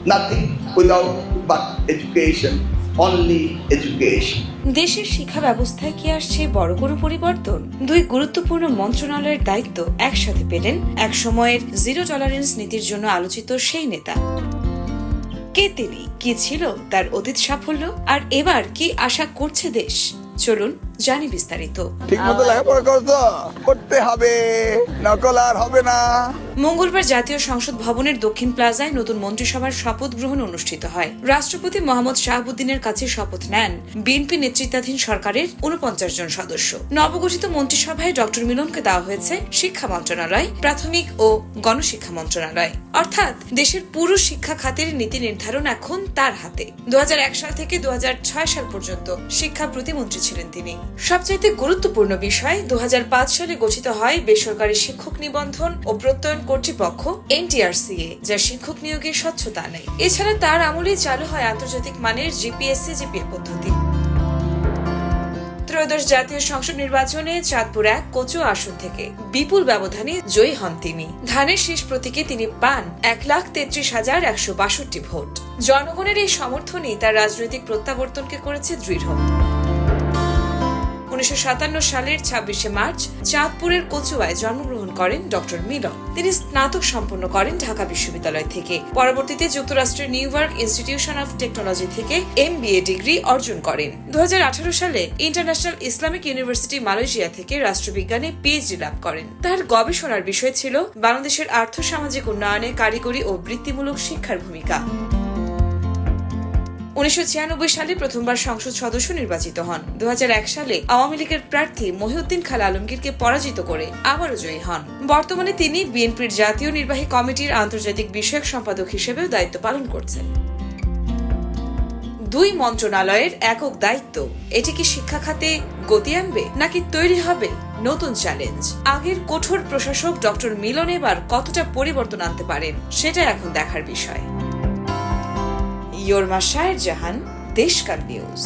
nothing without but education, only education. দেশের শিক্ষা ব্যবস্থায় কি আসছে বড় কোনো পরিবর্তন? দুই গুরুত্বপূর্ণ মন্ত্রণালয়ের দায়িত্ব একসাথে পেলেন এক সময়ের জিরো টলারেন্স নীতির জন্য আলোচিত সেই নেতা। কে তিনি, কি ছিল তার অতীত সাফল্য, আর এবার কি আশা করছে দেশ? চলুন জানি বিস্তারিত। ঠিক মতো লেখাপড়া করতে হবে, নকল আর হবে না। মঙ্গলবার জাতীয় সংসদ ভবনের দক্ষিণ প্লাজায় নতুন মন্ত্রিসভার শপথ গ্রহণ অনুষ্ঠিত হয়। রাষ্ট্রপতি মোহাম্মদ শাহাবুদ্দিনের কাছে শপথ নেন বিএনপি নেতৃত্বাধীন সরকারের ৪৯ জন সদস্য। নবগঠিত মন্ত্রিসভায় ডক্টর মিলনকে দেওয়া হয়েছে শিক্ষা মন্ত্রণালয়, প্রাথমিক ও গণশিক্ষা মন্ত্রণালয়, অর্থাৎ দেশের পুরো শিক্ষা খাতের নীতি নির্ধারণ এখন তার হাতে। ২০০১ সাল থেকে ২০০৬ সাল পর্যন্ত শিক্ষা প্রতিমন্ত্রী ছিলেন তিনি। সবচাইতে গুরুত্বপূর্ণ বিষয়, ২০০৫ সালে গঠিত হয় বেসরকারি শিক্ষক নিবন্ধন ও প্রত্যয়ন কর্তৃপক্ষ NTRCA, যা শিক্ষক নিয়োগের স্বচ্ছতা নেয়। এছাড়া তার আমলেই চালু হয় আন্তর্জাতিক মানের GPSC-GPA পদ্ধতি। ত্রয়োদশ জাতীয় সংসদ নির্বাচনে চাঁদপুর ১ কচুয়া আসন থেকে বিপুল ব্যবধানে জয়ী হন তিনি। ধানের শীষ প্রতীকে তিনি পান ১,৩৩,১৬২ ভোট। জনগণের এই সমর্থনই তার রাজনৈতিক প্রত্যাবর্তনকে করেছে দৃঢ়। ১৯৫৭ সালের ২৬শে মার্চ চাঁদপুরের কচুয়ায় জন্মগ্রহণ করেন ডক্টর মিলন। তিনি স্নাতক সম্পন্ন করেন ঢাকা বিশ্ববিদ্যালয় থেকে। পরবর্তীতে যুক্তরাষ্ট্রের new York institution of technology থেকে MBA ডিগ্রি অর্জন করেন। ২০১৮ সালে ইন্টারন্যাশনাল ইসলামিক ইউনিভার্সিটি মালয়েশিয়া থেকে রাষ্ট্রবিজ্ঞানে PhD লাভ করেন। তার গবেষণার বিষয় ছিল বাংলাদেশের আর্থ-সামাজিক উন্নয়নে কারিগরি ও বৃত্তিমূলক শিক্ষার ভূমিকা। ১৯৯৬ সালে প্রথমবার সংসদ সদস্য নির্বাচিত হন। ২০০১ সালে আওয়ামী লীগের প্রার্থী মহিউদ্দিন খান আলমগীরকে পরাজিত করে আবারও জয়ী হন। বর্তমানে তিনি বিএনপির জাতীয় নির্বাহী কমিটির আন্তর্জাতিক বিষয়ক সম্পাদক হিসেবেও দায়িত্ব পালন করছেন। দুই মন্ত্রণালয়ের একক দায়িত্ব, এটি কি শিক্ষা খাতে গতি আনবে, নাকি তৈরি হবে নতুন চ্যালেঞ্জ? আগের কঠোর প্রশাসক ডক্টর মিলন এবার কতটা পরিবর্তন আনতে পারেন, সেটা এখন দেখার বিষয়। योरमा शायर जहान, देश का न्यूज।